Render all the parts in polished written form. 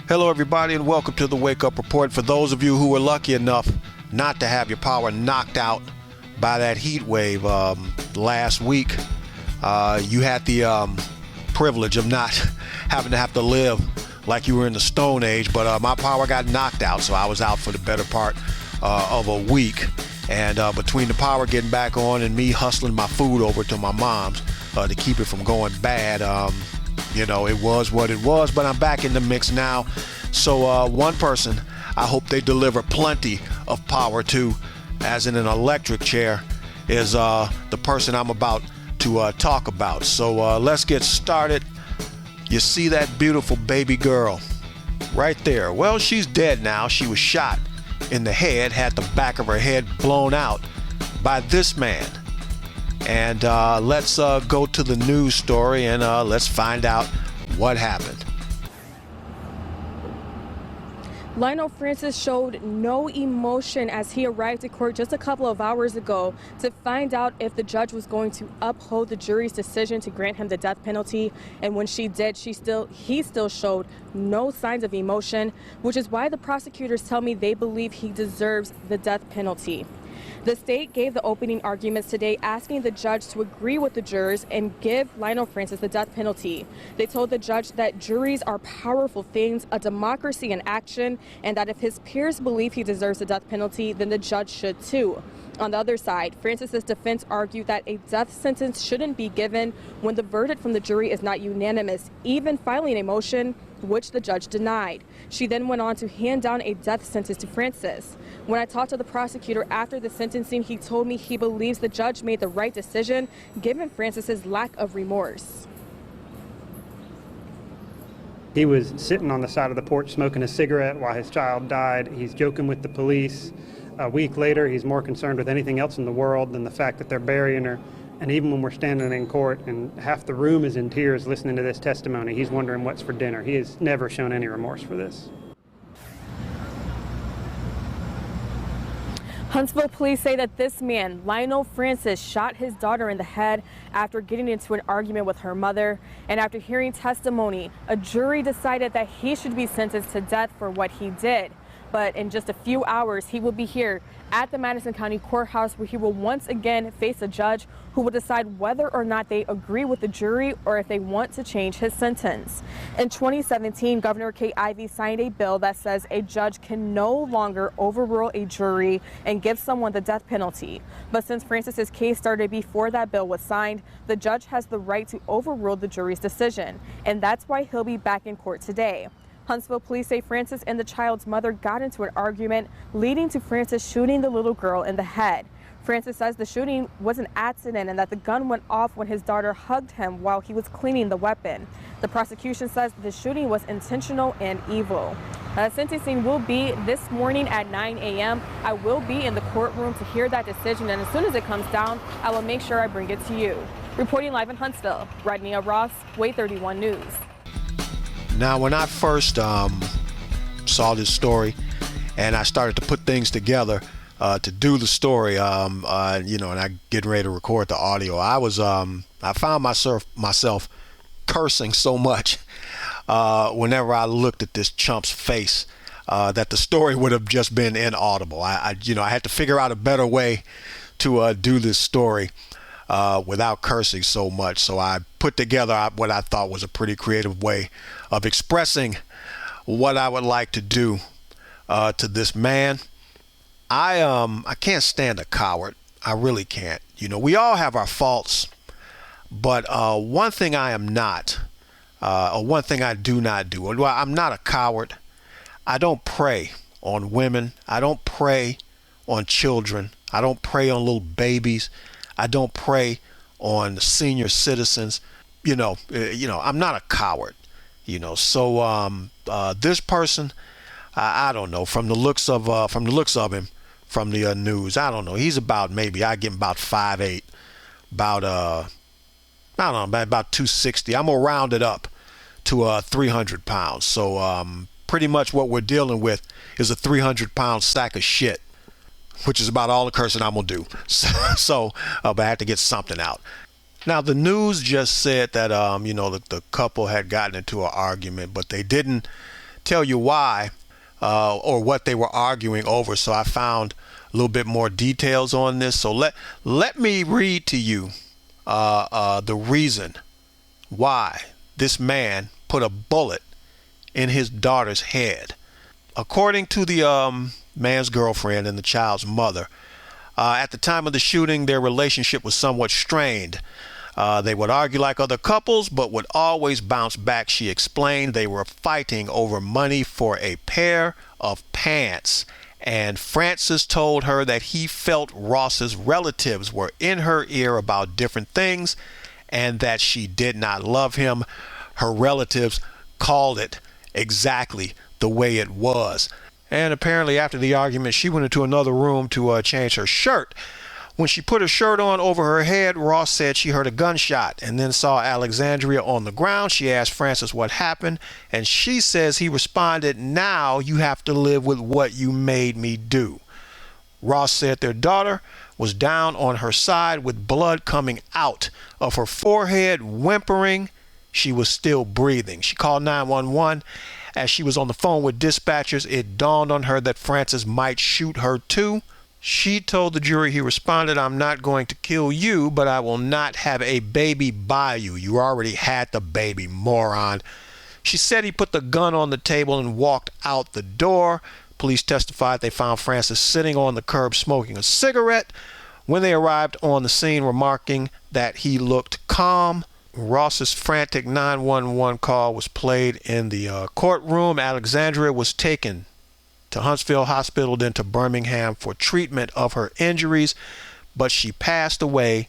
Hello everybody and welcome to the Wake Up Report. For those of you who were lucky enough not to have your power knocked out by that heat wave last week, you had the privilege of not having to live like you were in the Stone Age, but my power got knocked out, so I was out for the better part of a week. And between the power getting back on and me hustling my food over to my mom's to keep it from going bad, it was what it was, but I'm back in the mix now. So one person I hope they deliver plenty of power to, as in an electric chair, is the person I'm about to talk about. So let's get started. You see that beautiful baby girl right there? Well, she's dead now. She was shot in the head, had the back of her head blown out by this man. And let's go to the news story and let's find out what happened. Lionel Francis showed no emotion as he arrived at court just a couple of hours ago to find out if the judge was going to uphold the jury's decision to grant him the death penalty. And when she did, he still showed no signs of emotion, which is why the prosecutors tell me they believe he deserves the death penalty. The state gave the opening arguments today, asking the judge to agree with the jurors and give Lionel Francis the death penalty. They told the judge that juries are powerful things, a democracy in action, and that if his peers believe he deserves the death penalty, then the judge should too. On the other side, Francis's defense argued that a death sentence shouldn't be given when the verdict from the jury is not unanimous, even filing a motion, which the judge denied. She then went on to hand down a death sentence to Francis. When I talked to the prosecutor after the sentencing, he told me he believes the judge made the right decision, given Francis's lack of remorse. He was sitting on the side of the porch smoking a cigarette while his child died. He's joking with the police. A week later, he's more concerned with anything else in the world than the fact that they're burying her. And even when we're standing in court and half the room is in tears listening to this testimony, he's wondering what's for dinner. He has never shown any remorse for this. Huntsville police say that this man, Lionel Francis, shot his daughter in the head after getting into an argument with her mother. And after hearing testimony, a jury decided that he should be sentenced to death for what he did. But in just a few hours, he will be here at the Madison County Courthouse, where he will once again face a judge who will decide whether or not they agree with the jury or if they want to change his sentence. In 2017, Governor Kay Ivey signed a bill that says a judge can no longer overrule a jury and give someone the death penalty. But since Francis's case started before that bill was signed, the judge has the right to overrule the jury's decision, and that's why he'll be back in court today. Huntsville police say Francis and the child's mother got into an argument, leading to Francis shooting the little girl in the head. Francis says the shooting was an accident and that the gun went off when his daughter hugged him while he was cleaning the weapon. The prosecution says the shooting was intentional and evil. Sentencing will be this morning at 9 a.m. I will be in the courtroom to hear that decision, and as soon as it comes down, I will make sure I bring it to you. Reporting live in Huntsville, Rodney Ross, Way 31 News. Now, when I first saw this story and I started to put things together to do the story, and I getting ready to record the audio, I found myself cursing so much whenever I looked at this chump's face that the story would have just been inaudible. I had to figure out a better way to do this story without cursing so much. So I put together what I thought was a pretty creative way of expressing what I would like to do to this man. I can't stand a coward. I really can't. We all have our faults, but one thing I am not, or one thing I do not do, well, I'm not a coward. I don't prey on women. I don't prey on children. I don't prey on little babies. I don't prey on senior citizens. I'm not a coward. So this person, I don't know, from the looks of him, from the news, I don't know. He's about, maybe I give him about 5'8", about I don't know, about 260. I'm gonna round it up to 300 pounds. So pretty much what we're dealing with is a 300-pound sack of shit, which is about all the cursing I'm gonna do. So but I have to get something out. Now, the news just said that, the couple had gotten into an argument, but they didn't tell you why or what they were arguing over. So I found a little bit more details on this. So let me read to you the reason why this man put a bullet in his daughter's head. According to the man's girlfriend and the child's mother, at the time of the shooting, their relationship was somewhat strained. They would argue like other couples, but would always bounce back. She explained they were fighting over money for a pair of pants. And Francis told her that he felt Ross's relatives were in her ear about different things and that she did not love him. Her relatives called it exactly the way it was. And apparently after the argument, she went into another room to change her shirt. When she put her shirt on over her head, Ross said she heard a gunshot and then saw Alexandria on the ground. She asked Francis what happened, and she says he responded, "Now you have to live with what you made me do." Ross said their daughter was down on her side with blood coming out of her forehead, whimpering. She was still breathing. She called 911. As she was on the phone with dispatchers, it dawned on her that Francis might shoot her too. She told the jury he responded, "I'm not going to kill you, but I will not have a baby by you. You already had the baby, moron." She said he put the gun on the table and walked out the door. Police testified they found Francis sitting on the curb smoking a cigarette. When they arrived on the scene, remarking that he looked calm. Ross's frantic 911 call was played in the courtroom. Alexandria was taken to Huntsville Hospital, then to Birmingham for treatment of her injuries, but she passed away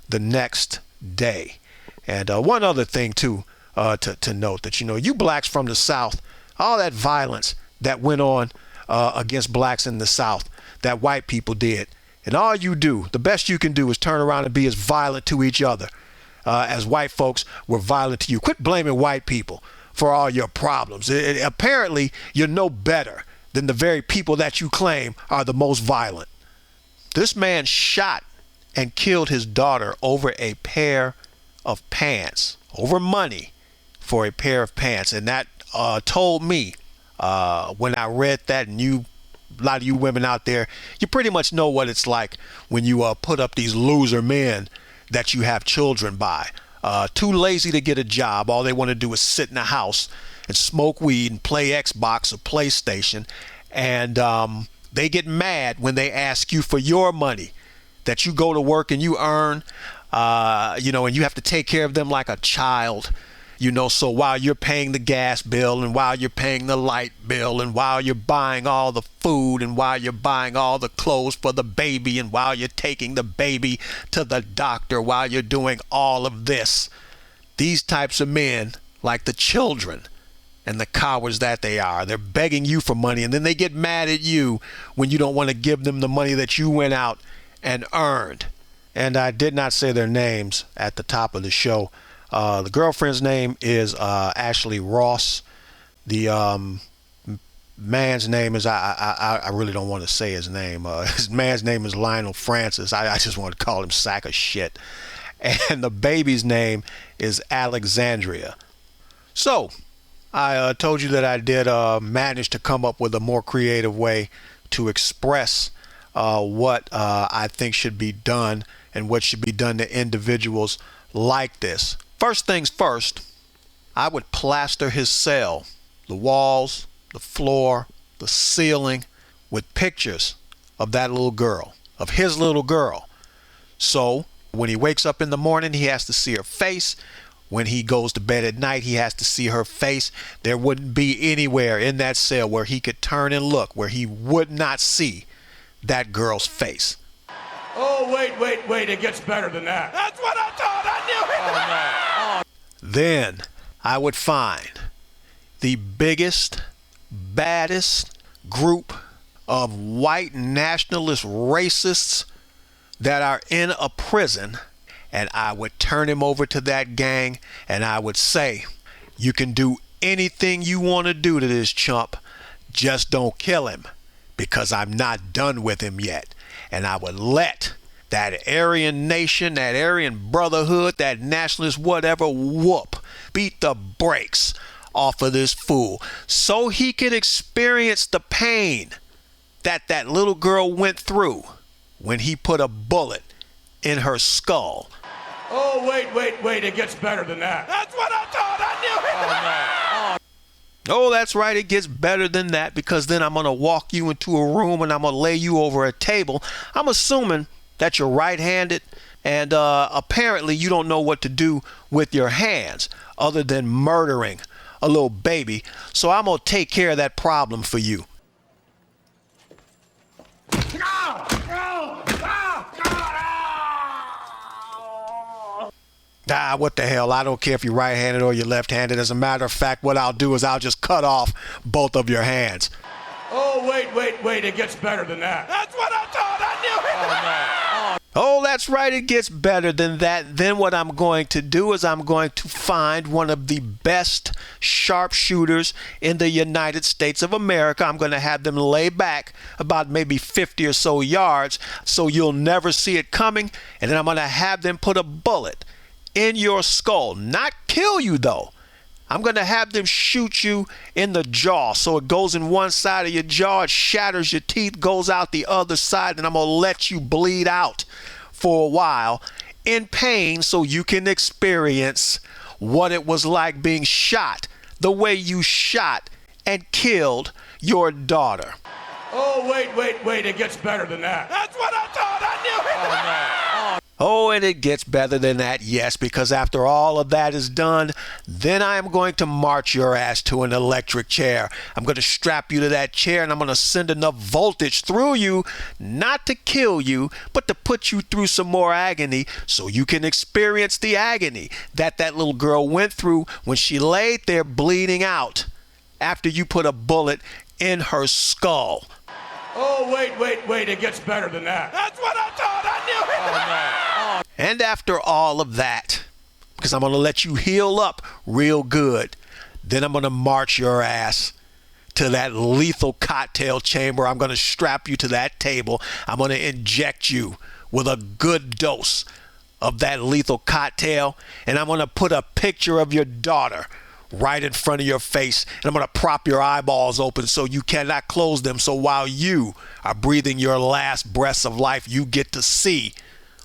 the next day. And one other thing too, to note that, you blacks from the South, all that violence that went on against blacks in the South that white people did, and all you do, the best you can do is turn around and be as violent to each other as white folks were violent to you. Quit blaming white people for all your problems. Apparently you're no better than the very people that you claim are the most violent. This man shot and killed his daughter over a pair of pants, over money for a pair of pants. And that told me when I read that, and a lot of you women out there, you pretty much know what it's like when you put up these loser men that you have children by. Too lazy to get a job. All they want to do is sit in the house and smoke weed and play Xbox or PlayStation. And they get mad when they ask you for your money that you go to work and you earn, and you have to take care of them like a child. So while you're paying the gas bill and while you're paying the light bill and while you're buying all the food and while you're buying all the clothes for the baby and while you're taking the baby to the doctor, while you're doing all of this, these types of men, like the children and the cowards that they are, they're begging you for money, and then they get mad at you when you don't want to give them the money that you went out and earned. And I did not say their names at the top of the show. The girlfriend's name is Ashley Ross. The man's name is, I really don't want to say his name. His man's name is Lionel Francis. I just want to call him sack of shit. And the baby's name is Alexandria. So I told you that I did manage to come up with a more creative way to express what I think should be done and what should be done to individuals like this. First things first, I would plaster his cell, the walls, the floor, the ceiling, with pictures of that little girl, of his little girl. So when he wakes up in the morning, he has to see her face. When he goes to bed at night, he has to see her face. There wouldn't be anywhere in that cell where he could turn and look where he would not see that girl's face. Oh, wait, it gets better than that. That's what I thought. I knew it. Oh, no. Then I would find the biggest, baddest group of white nationalist racists that are in a prison, and I would turn him over to that gang, and I would say, you can do anything you want to do to this chump, just don't kill him, because I'm not done with him yet. And I would let that Aryan nation, that Aryan brotherhood, that nationalist whatever whoop, beat the brakes off of this fool so he could experience the pain that little girl went through when he put a bullet in her skull. Oh, wait, it gets better than that. That's what I thought. I knew it. Oh, that's right. It gets better than that, because then I'm going to walk you into a room and I'm going to lay you over a table. I'm assuming that you're right-handed, and apparently you don't know what to do with your hands other than murdering a little baby. So I'm going to take care of that problem for you. What the hell? I don't care if you're right-handed or you're left-handed. As a matter of fact, what I'll do is I'll just cut off both of your hands. Oh, wait, it gets better than that. That's what I thought. I knew it. Oh, that's right. It gets better than that. Then what I'm going to do is I'm going to find one of the best sharpshooters in the United States of America. I'm going to have them lay back about maybe 50 or so yards so you'll never see it coming. And then I'm going to have them put a bullet in your skull. Not kill you, though. I'm going to have them shoot you in the jaw. So it goes in one side of your jaw, it shatters your teeth, goes out the other side, and I'm going to let you bleed out for a while in pain so you can experience what it was like being shot the way you shot and killed your daughter. Oh, wait, it gets better than that. That's what I thought. I knew it. Oh, and it gets better than that, yes, because after all of that is done, then I am going to march your ass to an electric chair. I'm going to strap you to that chair, and I'm going to send enough voltage through you, not to kill you, but to put you through some more agony so you can experience the agony that little girl went through when she laid there bleeding out after you put a bullet in her skull. Oh, wait, it gets better than that. That's what I thought. I knew it. And after all of that, because I'm going to let you heal up real good, then I'm going to march your ass to that lethal cocktail chamber. I'm going to strap you to that table. I'm going to inject you with a good dose of that lethal cocktail, and I'm going to put a picture of your daughter right in front of your face, and I'm going to prop your eyeballs open so you cannot close them. So while you are breathing your last breaths of life, you get to see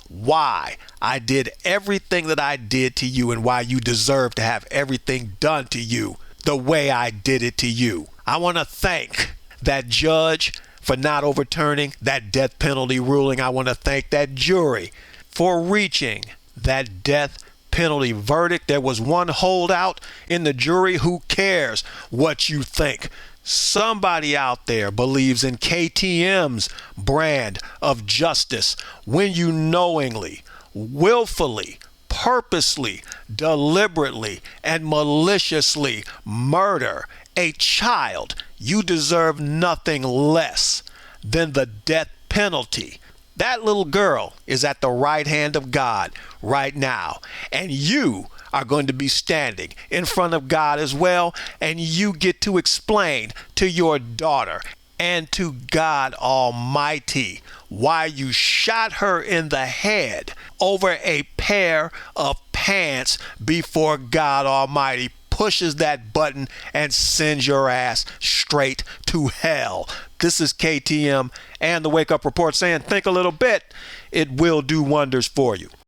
why I did everything that I did to you and why you deserve to have everything done to you the way I did it to you. I want to thank that judge for not overturning that death penalty ruling. I want to thank that jury for reaching that death penalty verdict. There was one holdout in the jury. Who cares what you think? Somebody out there believes in KTM's brand of justice when you knowingly, willfully, purposely, deliberately, and maliciously murder a child. You deserve nothing less than the death penalty. That little girl is at the right hand of God right now, and you are going to be standing in front of God as well, and you get to explain to your daughter and to God Almighty why you shot her in the head over a pair of pants before God Almighty pushes that button and sends your ass straight to hell. This is KTM and the Wake Up Report saying think a little bit. It will do wonders for you.